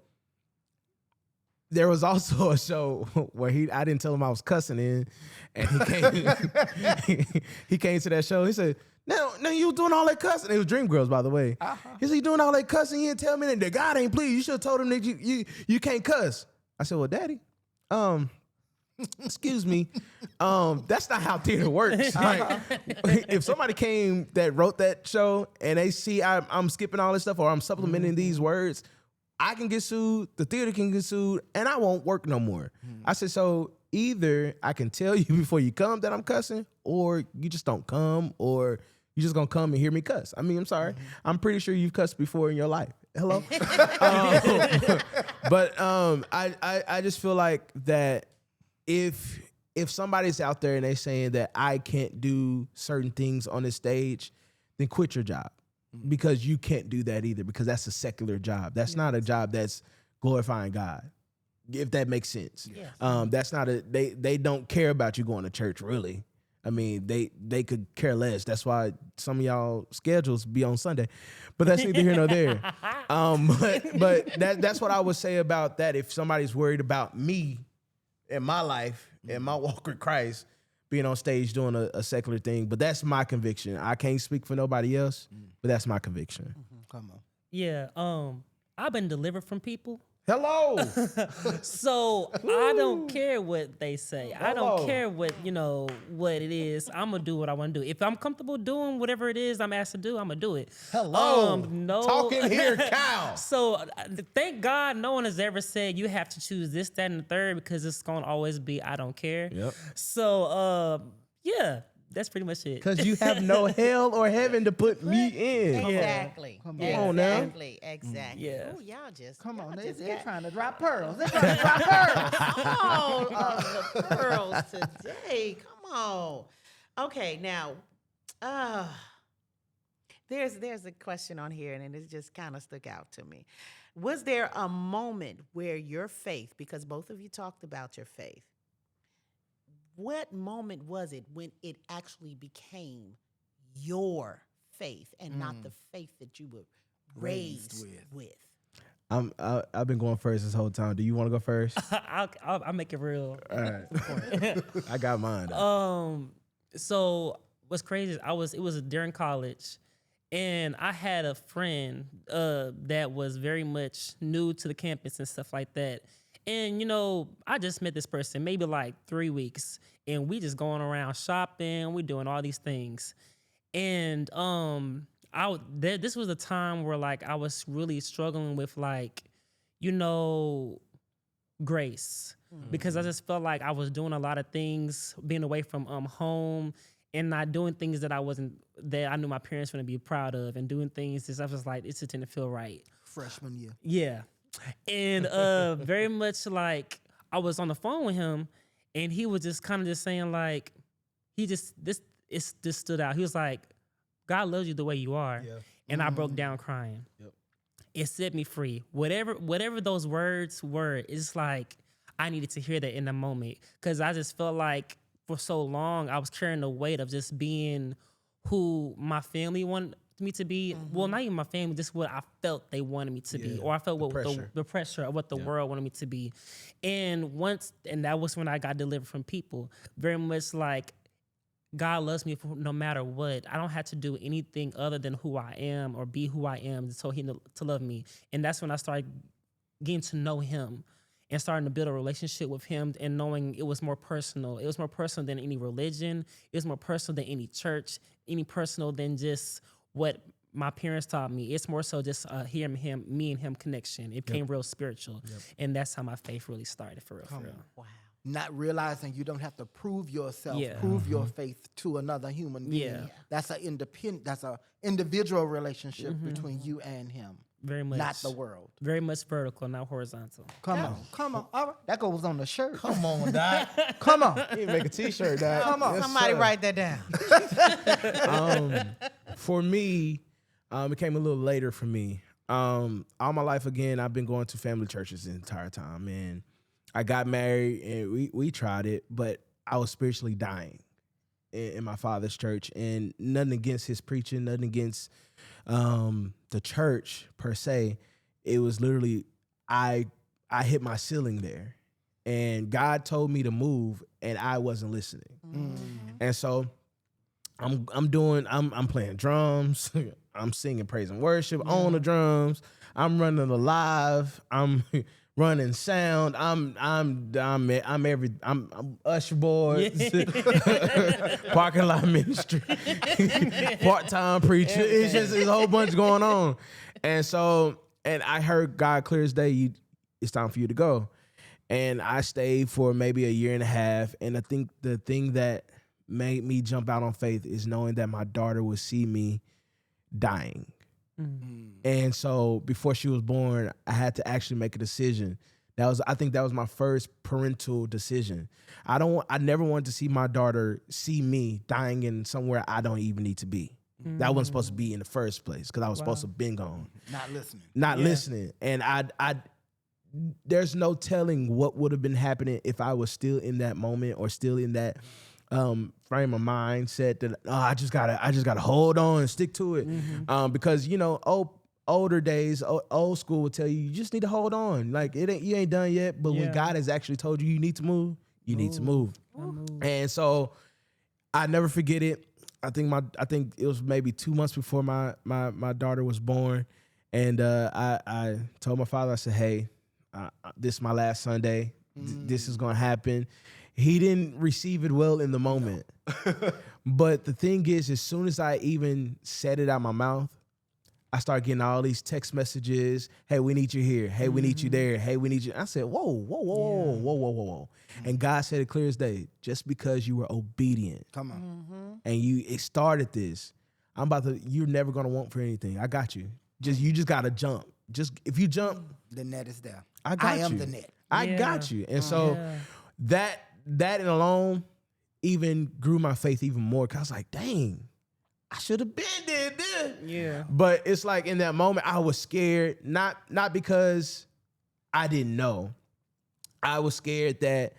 there was also a show where I didn't tell him I was cussing in, and he came to that show. He said, no, you doing all that cussing. It was Dreamgirls, by the way. Uh-huh. He said, you doing all that cussing. You didn't tell me that God ain't pleased. You should have told him that you can't cuss. I said, well, Daddy, excuse me, that's not how theater works. Like, if somebody came that wrote that show and they see I'm skipping all this stuff or I'm supplementing these words, I can get sued, the theater can get sued, and I won't work no more. I said, so either I can tell you before you come that I'm cussing, or you just don't come, or you just gonna come and hear me cuss. I mean, I'm sorry. I'm pretty sure you've cussed before in your life. Hello? But I just feel like that if somebody's out there and they saying that I can't do certain things on the stage, then quit your job. Because you can't do that either, because that's a secular job. That's not a job that's glorifying God, if that makes sense. Yes. That's not they don't care about you going to church, really. I mean, they could care less. That's why some of y'all schedules be on Sunday, but that's neither here nor there. But that's what I would say about that. If somebody's worried about me and my life and my walk with Christ, being on stage doing a secular thing, but that's my conviction. I can't speak for nobody else, but that's my conviction. Come on. Yeah. I've been delivered from people. Hello. So I don't care what they say. I Hello. don't care what what it is. I'm gonna do what I want to do. If I'm comfortable doing whatever it is I'm asked to do, I'm gonna do it. Hello. No. Talking here, cow. So thank God no one has ever said you have to choose this, that, and the third because it's gonna always be I don't care. Yep. So yeah, that's pretty much it. Because you have no hell or heaven to put me in. Exactly. Come on now. Exactly. Exactly. Yeah. Oh, y'all just Come on, y'all they're just got trying to drop pearls. They're trying to drop pearls. all of the pearls today. Come on. Okay, now, there's a question on here, and it just kind of stuck out to me. Was there a moment where your faith, because both of you talked about your faith, what moment was it when it actually became your faith and not the faith that you were raised with? I've been going first this whole time. Do you want to go first? I'll make it real. All right. I got mine. So what's crazy is it was during college, and I had a friend that was very much new to the campus and stuff like that. And, I just met this person maybe like 3 weeks, and we just going around shopping. We doing all these things. And this was a time where, like, I was really struggling with, like, grace. Because I just felt like I was doing a lot of things, being away from home and not doing things that I knew my parents wouldn't be proud of, and doing things that I was like, it just didn't feel right. Freshman year. Yeah. And very much like I was on the phone with him, and he was just kind of just saying like, this stood out. He was like, God loves you the way you are. Yeah. And I broke down crying. Yep. It set me free. Whatever those words were, it's like I needed to hear that in the moment, because I just felt like for so long I was carrying the weight of just being who my family wanted me to be. Well, not even my family, just what I felt they wanted me to be, or I felt the pressure of what the world wanted me to be. And that was when I got delivered from people. Very much like God loves me no matter what. I don't have to do anything other than who I am or be who I am so he to love me. And that's when I started getting to know him and starting to build a relationship with him, and knowing it was more personal. It was more personal than any religion. It was more personal than any church, any personal than just what my parents taught me. It's more so just me and him connection. It became real spiritual. Yep. And that's how my faith really started for real. Wow. Not realizing you don't have to prove yourself, prove your faith to another human being. Yeah. That's an individual relationship between you and him. Very much. Not the world. Very much vertical, not horizontal. Come on. All right. That goes on the shirt. Come on, Doc. Come on. You make a t-shirt, Doc. Come on. Yes, Somebody sir. write that down. For me, it came a little later for me. All my life, again, I've been going to family churches the entire time. And I got married, and we tried it, but I was spiritually dying in my father's church. And nothing against his preaching, nothing against the church per se. It was literally, I hit my ceiling there. And God told me to move, and I wasn't listening. And so I'm playing drums. I'm singing praise and worship on the drums. I'm running the live. I'm running sound. I'm usher board, parking lot ministry, part-time preacher. It's a whole bunch going on. And I heard God clear as day, it's time for you to go. And I stayed for maybe a year and a half. And I think the thing that made me jump out on faith is knowing that my daughter would see me dying. And so before she was born, I had to actually make a decision. I think that was my first parental decision. I never wanted to see my daughter see me dying in somewhere I don't even need to be. That wasn't supposed to be in the first place, because I was supposed to have been gone. Not listening. And I there's no telling what would have been happening if I was still in that moment or still in that frame of mindset that I just gotta hold on and stick to it. Because older days, old school would tell you just need to hold on. Like you ain't done yet. But when God has actually told you need to move, you need to move. And so I never forget it. I think it was maybe 2 months before my daughter was born, And I told my father, I said, hey, this is my last Sunday. This is going to happen. He didn't receive it well in the moment. But the thing is, as soon as I even said it out my mouth, I started getting all these text messages. Hey, we need you here. Hey, we need you there. Hey, we need you. I said, whoa. And God said it clear as day, just because you were obedient. Come on. And it started this. You're never going to want for anything. I got you. You just got to jump. Just if you jump, The net is there. I am you. the net. I got you. And so that in alone even grew my faith even more. Cause I was like, dang, I should have been did this. Yeah. But it's like in that moment, I was scared, not because I didn't know. I was scared that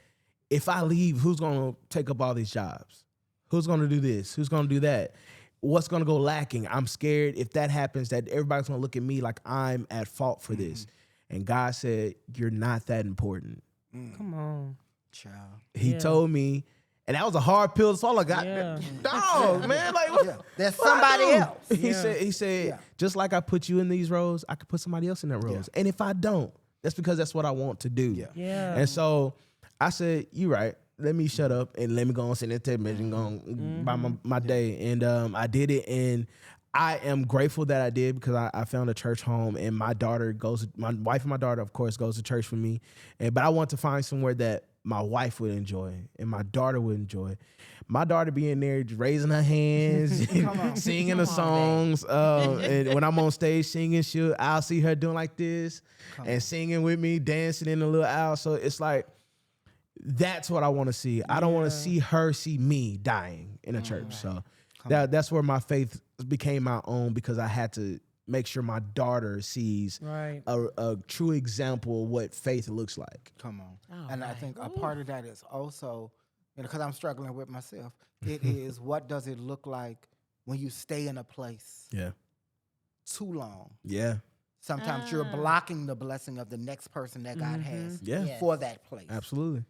if I leave, who's gonna take up all these jobs? Who's gonna do this? Who's gonna do that? What's gonna go lacking? I'm scared if that happens that everybody's gonna look at me like I'm at fault for this. And God said, you're not that important. Come on. Child. He told me, and that was a hard pill to swallow. God, dog, man, like what? There's what I somebody do? else. He said, just like I put you in these roles, I could put somebody else in that roles. And if I don't, that's because that's what I want to do. Yeah. And so I said, you right. Let me shut up and let me go and sit in the television and go on by my day. And I did it, and I am grateful that I did because I found a church home, and my wife and my daughter, of course, goes to church with me. But I want to find somewhere that my wife would enjoy and my daughter would enjoy. My daughter being there, just raising her hands, singing the songs. And when I'm on stage singing, I'll see her doing like this and singing with me, dancing in the little aisle. So it's like, that's what I want to see. I don't want to see her see me dying in a church. So that's where my faith became my own, because I had to make sure my daughter sees a true example of what faith looks like. Come on. And I think a part of that is also, because I'm struggling with myself, it is what does it look like when you stay in a place too long? Yeah. Sometimes you're blocking the blessing of the next person that God has Yeah. for that place. Absolutely.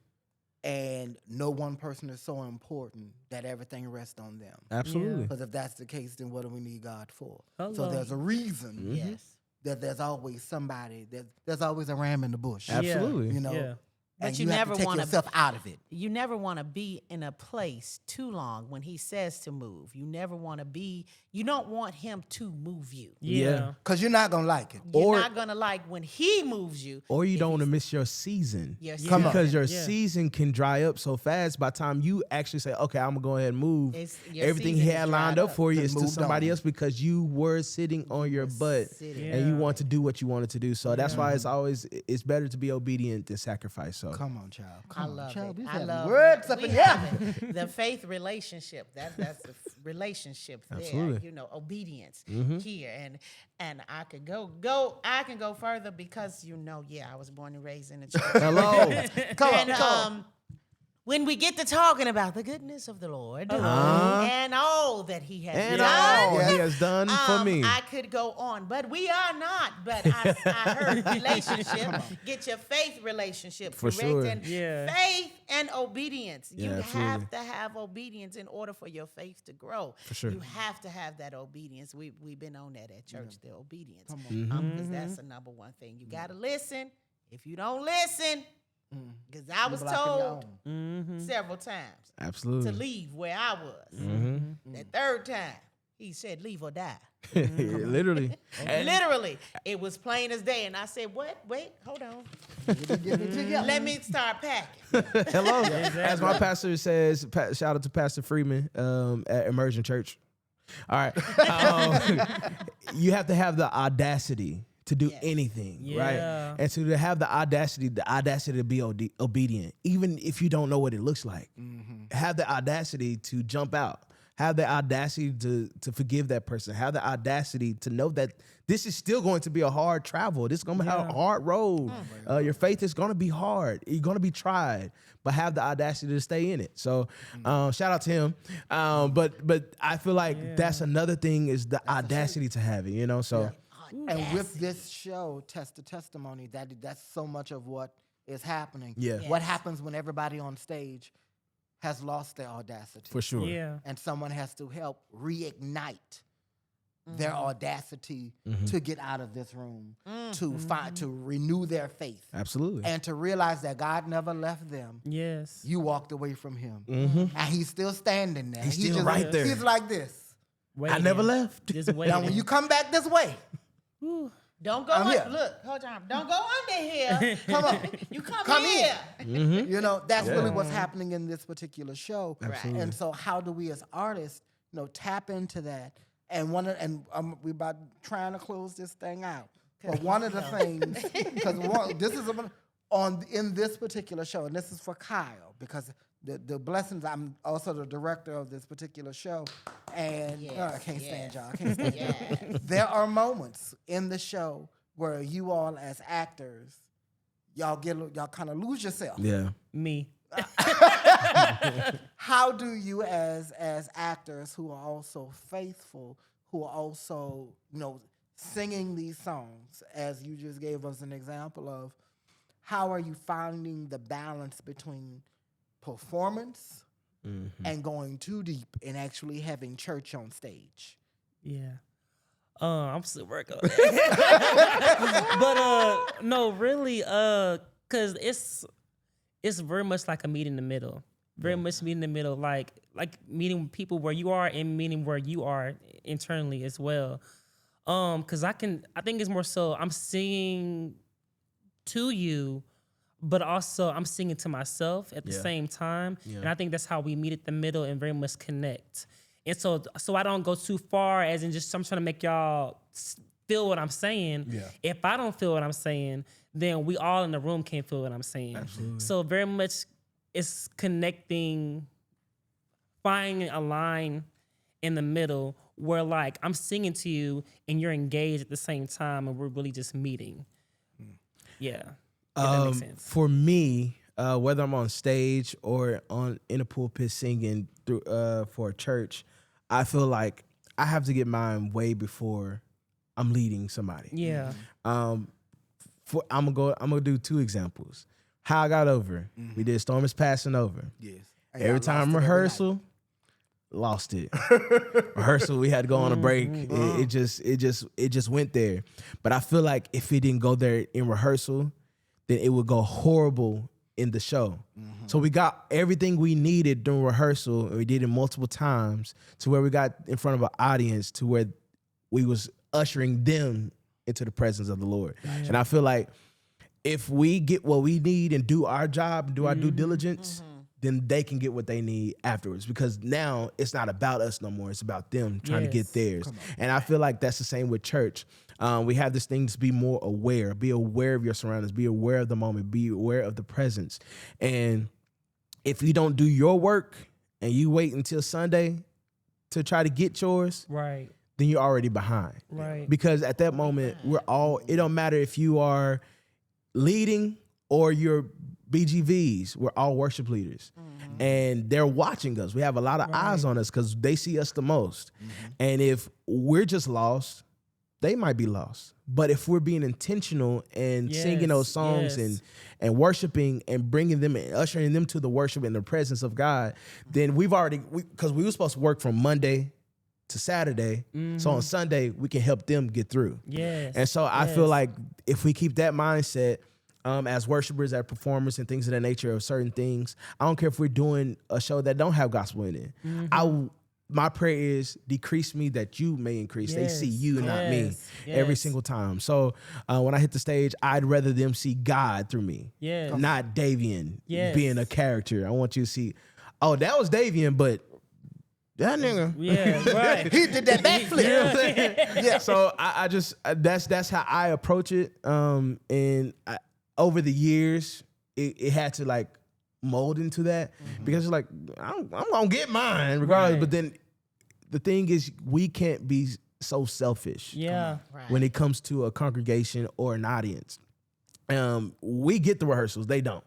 And no one person is so important that everything rests on them. Absolutely. Because if that's the case, then what do we need God for? Hello. So there's a reason that there's always somebody, there's always a ram in the bush. Absolutely. You know? Yeah. And But you you have never to take wanna- yourself out of it. You never want to be in a place too long when he says to move. You never want to be, you don't want him to move you. Yeah. Because you're not going to like it. You're not going to like when he moves you. Or you don't want to miss your season. Your Come on. Because your season can dry up so fast. By the time you actually say, okay, I'm going to go ahead and move, Your everything he season had is lined dried up for you Then is to moved somebody on. else, because you were sitting on your butt and you want to do what you wanted to do. So that's why it's better to be obedient than sacrifice. So Come on, child. I Come on, love child. it. We I having love words it. up We in here. have the faith relationship. That's the relationship there. Absolutely. You know, obedience here, and I could go. I can go further because I was born and raised in a church. hello. Come on. When we get to talking about the goodness of the Lord and all that He has And done, all he has done for me. I could go on, but we are not. But I heard relationship. Get your faith relationship For correct. sure. And faith and obedience. Yeah, You absolutely. have to have obedience in order for your faith to grow. For sure. You have to have that obedience. We've been on that at church, the obedience. Mm-hmm. Because that's the number one thing. You got to listen. If you don't listen, because I was told several times Absolutely. to leave where I was. The third time, he said, leave or die. Literally. Literally, it was plain as day. And I said, what? Wait, hold on. Let me start packing. Hello. As my pastor says, shout out to Pastor Freeman at Immersion Church. All right. You have to have the audacity to do anything, right? And so to have the audacity to be obedient, even if you don't know what it looks like. Have the audacity to jump out. Have the audacity to forgive that person. Have the audacity to know that this is still going to be a hard travel. This is going to be a hard road. Your faith is going to be hard. You're going to be tried, but have the audacity to stay in it. So shout out to him. But I feel like that's another thing, is the audacity to have it, so. And with this show, Test the Testimony, that's so much of what is happening. Yeah. What happens when everybody on stage has lost their audacity. For sure. Yeah. And someone has to help reignite their audacity to get out of this room, to renew their faith. Absolutely. And to realize that God never left them. Yes. You walked away from him. And he's still standing there. He's still right there. He's like this. I never left. Just waiting. Now, when you come back this way, Don't go I'm on. here. Look, hold on. Don't go under here. come on. You come here. You know, that's really what's happening in this particular show. Absolutely. And so how do we as artists, you know, tap into that? And we're about trying to close this thing out. But one of the things, because this is in this particular show, and this is for Kyle, because the blessings, I'm also the director of this particular show, and I can't stand y'all. I can't stand y'all. There are moments in the show where you all as actors, y'all kind of lose yourself. Yeah. Me. How do you as actors who are also faithful, who are also, you know, singing these songs, as you just gave us an example of, how are you finding the balance between performance and going too deep and actually having church on stage? Yeah. I'm still working on it. But no, really, cause it's very much like a meet in the middle. Very much meet in the middle, like meeting people where you are and meeting where you are internally as well. Cause I think it's more so I'm singing to you, but also I'm singing to myself at the same time. Yeah. And I think that's how we meet at the middle and very much connect. And so I don't go too far as in just I'm trying to make y'all feel what I'm saying. Yeah. If I don't feel what I'm saying, then we all in the room can't feel what I'm saying. Absolutely. So very much it's connecting, finding a line in the middle where like I'm singing to you and you're engaged at the same time and we're really just meeting. Yeah. If that makes sense. For me, whether I'm on stage or in a pulpit singing through for a church, I feel like I have to get mine way before I'm leading somebody. Yeah. I'm gonna do two examples. How I got over. We did Storm is Passing Over. Yes. Every time rehearsal, lost it. Rehearsal, we had to go on a break. It just went there. But I feel like if it didn't go there in rehearsal, then it would go horrible in the show. So we got everything we needed during rehearsal, and we did it multiple times to where we got in front of an audience to where we was ushering them into the presence of the Lord. And I feel like if we get what we need and do our job and do our due diligence, then they can get what they need afterwards. Because now it's not about us no more. It's about them trying to get theirs. And I feel like that's the same with church. We have this thing to be more aware. Be aware of your surroundings. Be aware of the moment. Be aware of the presence. And if you don't do your work and you wait until Sunday to try to get yours, right, then you're already behind. Right. Because at that moment, it don't matter if you are leading or you're BGVs, we're all worship leaders. And they're watching us. We have a lot of eyes on us because they see us the most. And if we're just lost, they might be lost. But if we're being intentional and singing those songs and worshiping and bringing them and ushering them to the worship and the presence of God, then because we were supposed to work from Monday to Saturday. So on Sunday, we can help them get through. Yes. And so I feel like if we keep that mindset, as worshipers, as performers, and things of that nature of certain things, I don't care if we're doing a show that don't have gospel in it. My prayer is decrease me that you may increase. They see you, not me, every single time. So when I hit the stage, I'd rather them see God through me, not Davian being a character. I want you to see, oh, that was Davian, but that nigga, he did that backflip. You know what I'm saying? So I just that's how I approach it. And over the years, it had to like mold into that because it's like I'm gonna get mine regardless. But then the thing is, we can't be so selfish. When it comes to a congregation or an audience, we get the rehearsals, they don't.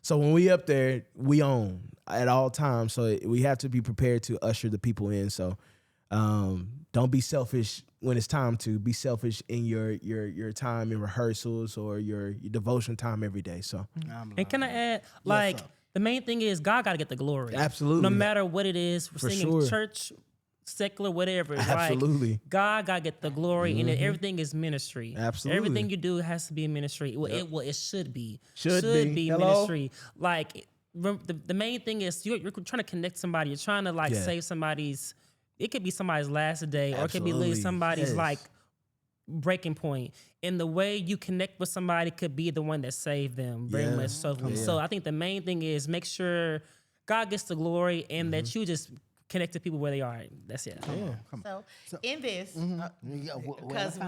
So when we up there, we own at all times. So we have to be prepared to usher the people in. So don't be selfish when it's time to be selfish in your time in rehearsals or your devotion time every day. So, and can I add, like, the main thing is God got to get the glory. Absolutely. No matter what it is, we're singing church secular, whatever. Absolutely. Like, God gotta get the glory, and everything is ministry. Absolutely. Everything you do has to be ministry. Well, it should be. Should be. Hello? Ministry. Like, the main thing is you're trying to connect somebody. You're trying to like save somebody's. It could be somebody's last day, or it could be literally somebody's like breaking point. And the way you connect with somebody could be the one that saved them. Very much so. So I think the main thing is make sure God gets the glory, and that you just connect to people where they are. That's it. So in this, because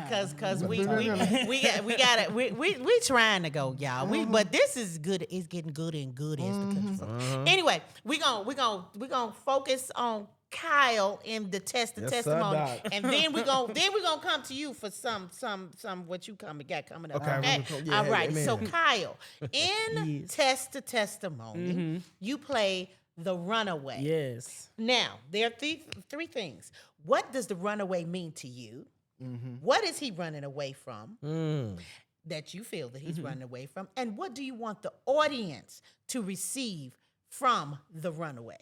we got it. We trying to go, y'all. But this is good. It's getting good and good as the country folk. Anyway, we gonna focus on Kyle in the test of testimony, and then we're gonna come to you for some what you got coming up. Okay. All right. Amen. So Kyle, in test of testimony, you play the Runaway. Yes. Now there are three things. What does the Runaway mean to you? What is he running away from? That you feel that he's running away from, and what do you want the audience to receive from the Runaway?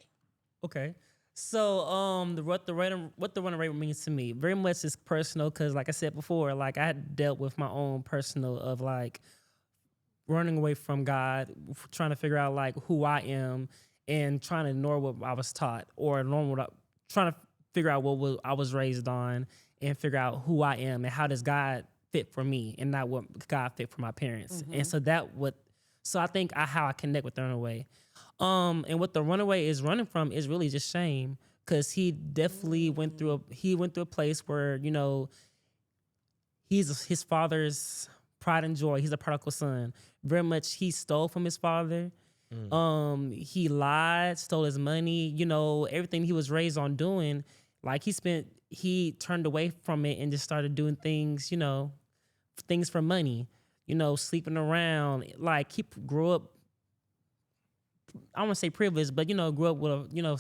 Okay. So what the Runaway means to me very much is personal, because like I said before, like I had dealt with my own personal of like running away from God, trying to figure out like who I am, and trying to ignore what I was taught, or trying to figure out what I was raised on, and figure out who I am and how does God fit for me, and not what God fit for my parents. And so I think how I connect with the Runaway. And what the Runaway is running from is really just shame, because he definitely went through a place where, you know, he's his father's pride and joy. He's a prodigal son. Very much he stole from his father. He lied, stole his money, you know, everything he was raised on doing. Like he turned away from it and just started doing things, you know, things for money, you know, sleeping around. Like he grew up, I don't want to say privileged, but, you know, grew up with a, you know,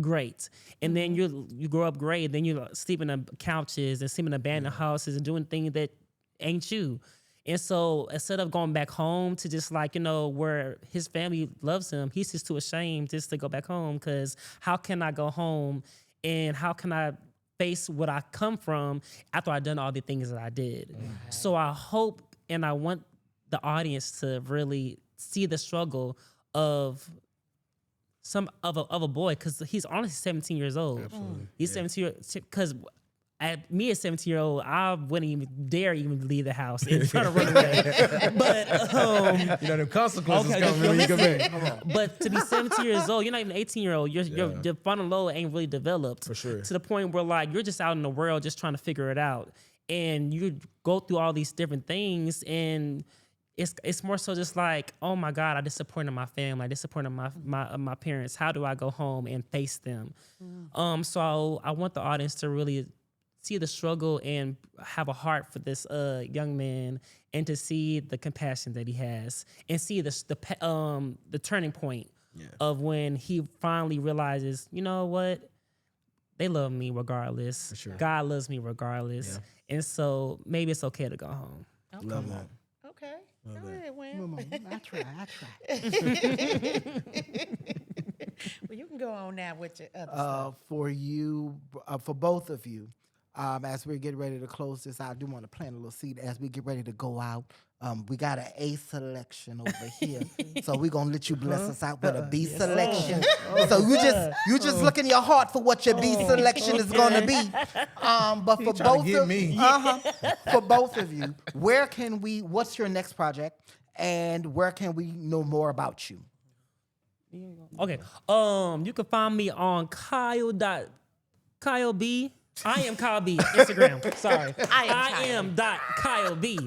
great. And then you grow up great, then you sleeping on couches and sleeping in abandoned houses and doing things that ain't you. And so instead of going back home to just like, you know, where his family loves him, he's just too ashamed just to go back home, because how can I go home and how can I face what I come from after I've done all the things that I did? So I hope and I want the audience to really see the struggle of a boy, because he's honestly 17 years old. Absolutely. He's 17 years, because me as 17-year-old, I wouldn't even dare even leave the house and try to run away. But you know, the consequences come when you come back. But to be 17 years old, you're not even 18-year-old. Your frontal lobe ain't really developed For sure. to the point where like you're just out in the world just trying to figure it out, and you go through all these different things, and it's more so just like, oh my God, I disappointed my family, I disappointed my parents. How do I go home and face them? So I want the audience to really see the struggle and have a heart for this young man, and to see the compassion that he has, and see the turning point of when he finally realizes, you know what, they love me regardless. For sure. God loves me regardless, and so maybe it's okay to go home. Okay. Love that. Okay. Go ahead, Wham. I try. Well, you can go on now with your other stuff. For you, for both of you, as we're getting ready to close this out, I do want to plant a little seed as we get ready to go out. We got an A selection over here, so we're gonna let you bless us out with a B selection. So you just look in your heart for what your B selection is gonna be. But for for both of you, what's your next project, and where can we know more about you? Okay. You can find me on Kyle B. I am Kyle B. Instagram. Sorry. I am Kyle B.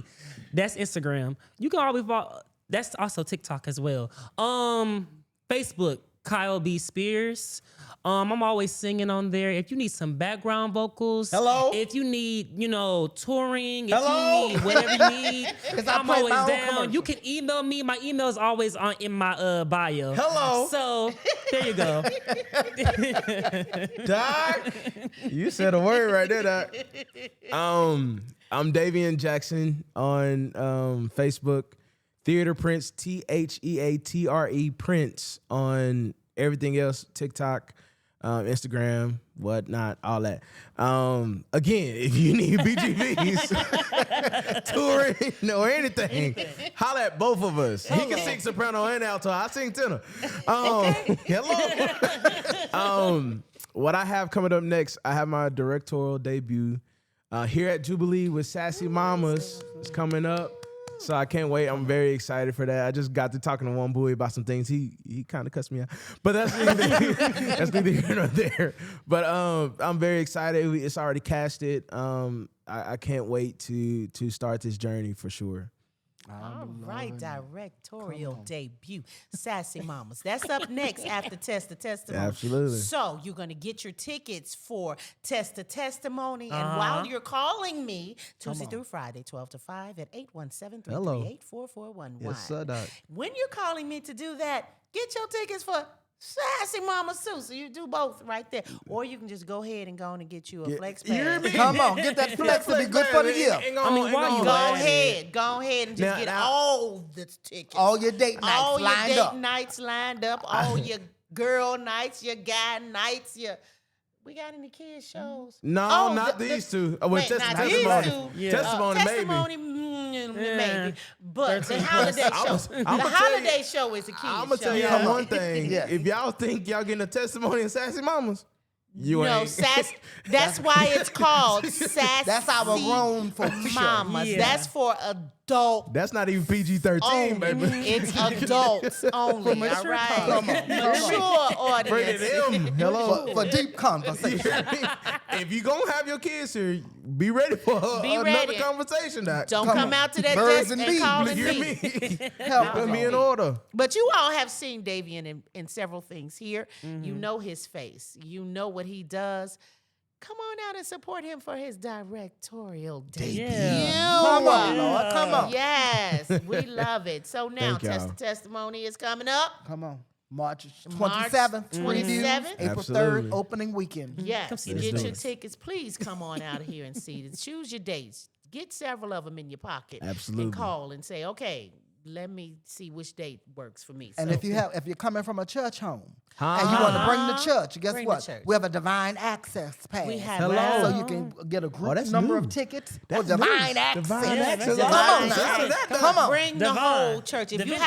That's Instagram. You can always follow. That's also TikTok as well. Facebook, Kyle B. Spears. I'm always singing on there. If you need some background vocals, if you need, touring, if you need whatever you need, I'm always down. You can email me. My email is always in my bio. So there you go. Doc, you said a word right there, Doc. I'm Davian Jackson on Facebook. Theater Prince, TheaTre Prince on everything else, TikTok. Instagram, whatnot, all that. Again, if you need BGVs, touring or anything, holla at both of us. He can sing soprano and alto. I sing tenor. Hello. What I have coming up next, I have my directorial debut here at Jubilee with Sassy Mamas. It's coming up. So I can't wait. I'm very excited for that. I just got to talking to Wambui about some things. He kind of cussed me out, but that's neither here nor there. But I'm very excited. It's already casted. I can't wait to start this journey for sure. All right, directorial debut, Sassy Mamas. That's up next after Test the Testimony. Absolutely. So you're going to get your tickets for Test the Testimony. And while you're calling me, Tuesday through Friday, 12 to 5 at 817-338-4411. Yes, sir, Doc. When you're calling me to do that, get your tickets for Sassy Mamas too. So you do both right there. Or you can just go ahead and go on and get you a flex pass. Come on, get that flex to be good for the year. Go ahead and just get all the tickets. All your date nights all your lined date up. nights lined up. All your girl nights, your guy nights, we got any kids shows? No, not these two. Wait, not these testimony. two. Yeah. Testimony, Maybe. But the holiday show. The holiday show is a kids I'm gonna show. tell y'all one thing. Yes. If y'all think y'all getting a testimony in Sassy Mamas, you No, ain't. that's why it's called Sassy That's our grown folks show. Mamas. Yeah. That's for adult. That's not even PG-13, baby. It's adults only. All right. Come on. Mature audience. Them. Hello. For deep conversation. If you gonna have your kids here, be ready for another ready. conversation. Doc. Don't Come come on. out to that Birds desk and and bees. call You hear me. me? Help Put us me in all. order. But you all have seen Davian in several things here. Mm-hmm. You know his face. You know what he does. Come on out and support him for his directorial debut. Come on, Lord. Come on. Yes, we love it. So now, Thank y'all. Test the Testimony is coming up. Come on. March March 27th, 27th, 27th. April Absolutely. 3rd, opening weekend. Yes, Come see get this. your tickets. Please come on out here and see it. Choose your dates. Get several of them in your pocket. Absolutely. And call and say, okay, let me see which date works for me. And So- if you're coming from a church home and you want to bring the church, guess Bring the what? church. We have a divine access pass. We have Hello. that. So you can get a group that's number new. of tickets for That's divine new. access. Divine access. Come Divine on, now. access. Come on. Bring the Divine. whole church. If you're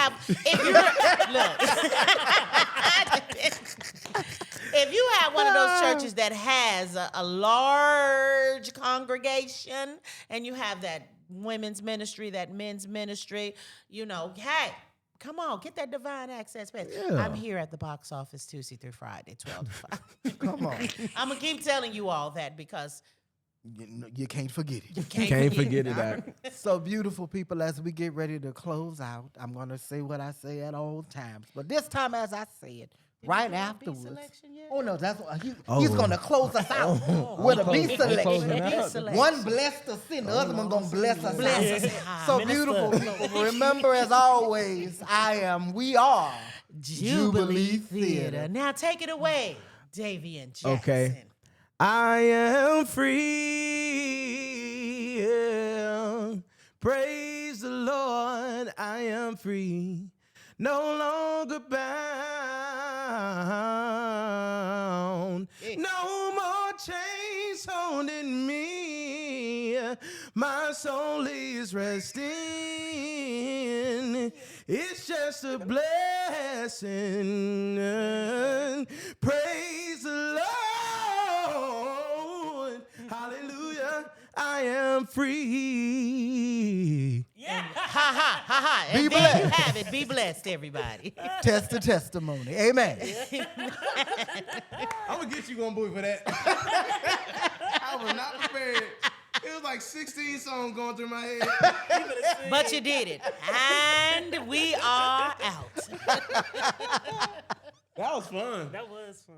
if you have one of those churches that has a large congregation and you have that women's ministry, that men's ministry, hey, come on, get that divine access pass. Yeah. I'm here at the box office Tuesday through Friday, 12 to 5. Come on. I'm going to keep telling you all that because You can't forget it. Can't forget it, Doc. So beautiful people, as we get ready to close out, I'm going to say what I say at all times. But this time, as I say it, right do a B afterwards. selection yet? Oh, no, that's what he's going to close us out with a B closing selection. out. selection. One blessed us in, the other one going to bless us Bless out. us out. So Minister. beautiful people. Remember, as always, we are Jubilee Theatre. Now take it away, Davian Jackson. Okay. I am free. Yeah. Praise the Lord. I am free. No longer bound. No more chains holding me. My soul is resting. It's just a blessing. Praise the Lord. Hallelujah. I am free. Ha ha ha ha. And Be there you blessed. have it. Be blessed, everybody. Test the testimony. Amen. I'm gonna get you one boy for that. I was not prepared. It was like 16 songs going through my head. But you did it. And we are out. That was fun. That was fun.